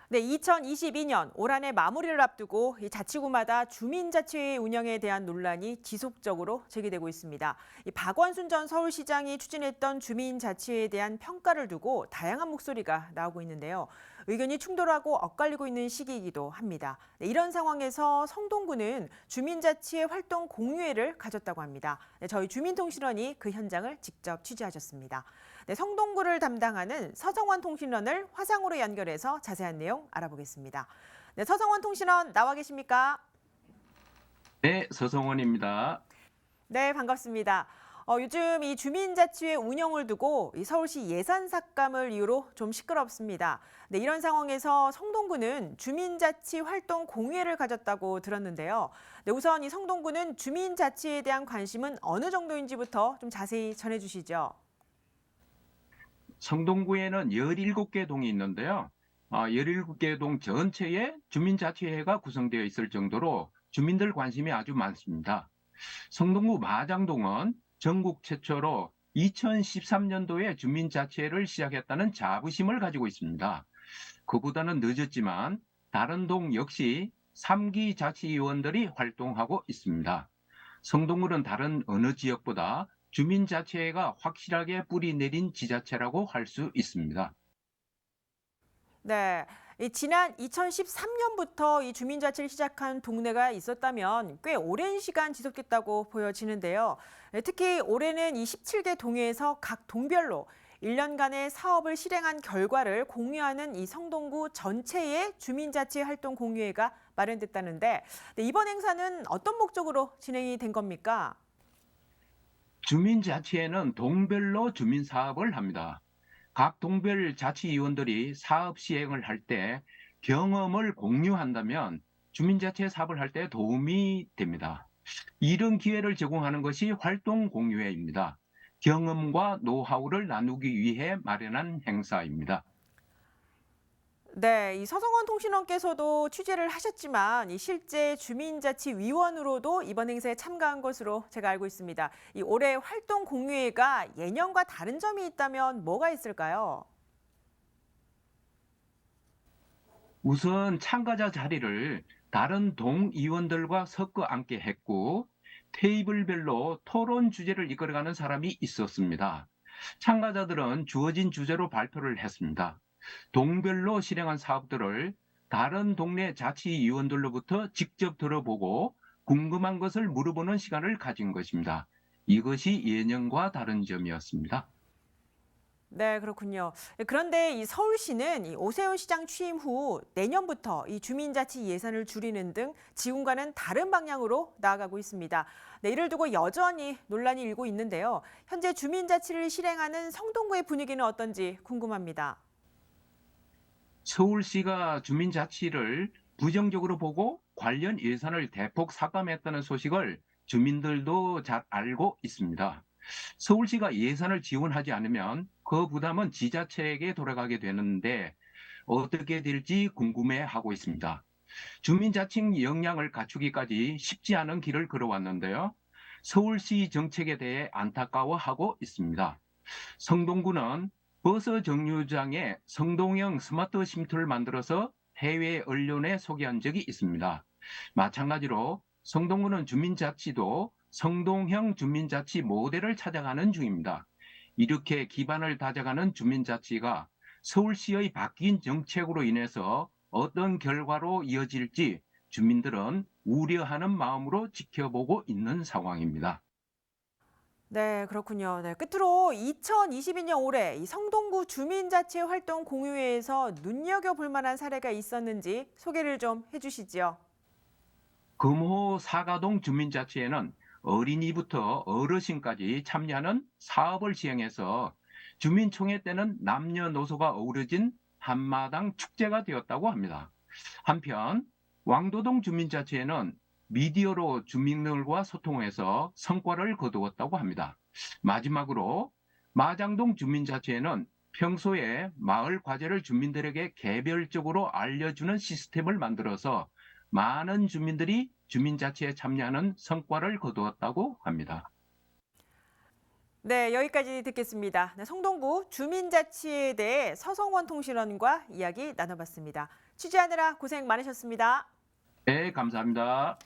네, 2022년 올 한해 마무리를 앞두고 이 자치구마다 주민자치회 운영에 대한 논란이 지속적으로 제기되고 있습니다. 이 박원순 전 서울시장이 추진했던 주민자치회에 대한 평가를 두고 다양한 목소리가 나오고 있는데요. 의견이 충돌하고 엇갈리고 있는 시기이기도 합니다. 네, 이런 상황에서 성동구는 주민자치회 활동 공유회를 가졌다고 합니다. 네, 저희 주민통신원이 그 현장을 직접 취재하셨습니다. 네, 성동구를 담당하는 서정원 통신원을 화상으로 연결해서 자세한 내용 알아보겠습니다. 네, 서정원 통신원 나와 계십니까? 네, 서성원입니다. 네, 반갑습니다. 요즘 이 주민자치회 운영을 두고 이 서울시 예산 삭감을 이유로 좀 시끄럽습니다. 네, 이런 상황에서 성동구는 주민자치 활동 공유회를 가졌다고 들었는데요. 네, 우선 이 성동구는 주민자치에 대한 관심은 어느 정도인지부터 좀 자세히 전해주시죠. 성동구에는 17개 동이 있는데요. 17개 동 전체에 주민자치회가 구성되어 있을 정도로 주민들 관심이 아주 많습니다. 성동구 마장동은 전국 최초로 2013년도에 주민자치회를 시작했다는 자부심을 가지고 있습니다. 그보다는 늦었지만 다른 동 역시 3기 자치위원들이 활동하고 있습니다. 성동구는 다른 어느 지역보다 주민자치회가 확실하게 뿌리 내린 지자체라고 할 수 있습니다. 네. 이 지난 2013년부터 이 주민자치를 시작한 동네가 있었다면 꽤 오랜 시간 지속됐다고 보여지는데요. 네, 특히 올해는 이 17개 동에서 각 동별로 1년간의 사업을 실행한 결과를 공유하는 이 성동구 전체의 주민자치 활동 공유회가 마련됐다는데 네, 이번 행사는 어떤 목적으로 진행이 된 겁니까? 주민자치회는 동별로 주민사업을 합니다. 각 동별 자치위원들이 사업 시행을 할 때 경험을 공유한다면 주민자치회 사업을 할 때 도움이 됩니다. 이런 기회를 제공하는 것이 활동 공유회입니다. 경험과 노하우를 나누기 위해 마련한 행사입니다. 네, 이 서성원 통신원께서도 취재를 하셨지만 이 실제 주민자치위원으로도 이번 행사에 참가한 것으로 제가 알고 있습니다. 이 올해 활동 공유회가 예년과 다른 점이 있다면 뭐가 있을까요? 우선 참가자 자리를 다른 동의원들과 섞어 앉게 했고, 테이블별로 토론 주제를 이끌어가는 사람이 있었습니다. 참가자들은 주어진 주제로 발표를 했습니다. 동별로 실행한 사업들을 다른 동네 자치위원들로부터 직접 들어보고 궁금한 것을 물어보는 시간을 가진 것입니다. 이것이 예년과 다른 점이었습니다. 네, 그렇군요. 그런데 이 서울시는 이 오세훈 시장 취임 후 내년부터 이 주민자치 예산을 줄이는 등 지금과는 다른 방향으로 나아가고 있습니다. 네, 이를 두고 여전히 논란이 일고 있는데요. 현재 주민자치를 실행하는 성동구의 분위기는 어떤지 궁금합니다. 서울시가 주민자치를 부정적으로 보고 관련 예산을 대폭 삭감했다는 소식을 주민들도 잘 알고 있습니다. 서울시가 예산을 지원하지 않으면 그 부담은 지자체에게 돌아가게 되는데 어떻게 될지 궁금해하고 있습니다. 주민자치 역량을 갖추기까지 쉽지 않은 길을 걸어왔는데요. 서울시 정책에 대해 안타까워하고 있습니다. 성동구는 버스 정류장에 성동형 스마트 쉼터를 만들어서 해외 언론에 소개한 적이 있습니다. 마찬가지로 성동구는 주민자치도 성동형 주민자치 모델을 찾아가는 중입니다. 이렇게 기반을 다져가는 주민자치가 서울시의 바뀐 정책으로 인해서 어떤 결과로 이어질지 주민들은 우려하는 마음으로 지켜보고 있는 상황입니다. 네, 그렇군요. 네, 끝으로 2022년 올해 이 성동구 주민자치 활동 공유회에서 눈여겨볼 만한 사례가 있었는지 소개를 좀 해주시지요. 금호 사가동 주민자치회는 어린이부터 어르신까지 참여하는 사업을 시행해서 주민총회 때는 남녀노소가 어우러진 한마당 축제가 되었다고 합니다. 한편 왕도동 주민자치회는 미디어로 주민들과 소통해서 성과를 거두었다고 합니다. 마지막으로 마장동 주민자치회는 평소에 마을 과제를 주민들에게 개별적으로 알려주는 시스템을 만들어서 많은 주민들이 주민자치에 참여하는 성과를 거두었다고 합니다. 네, 여기까지 듣겠습니다. 네, 성동구 주민자치에 대해 서성원 통신원과 이야기 나눠봤습니다. 취재하느라 고생 많으셨습니다. 네, 감사합니다.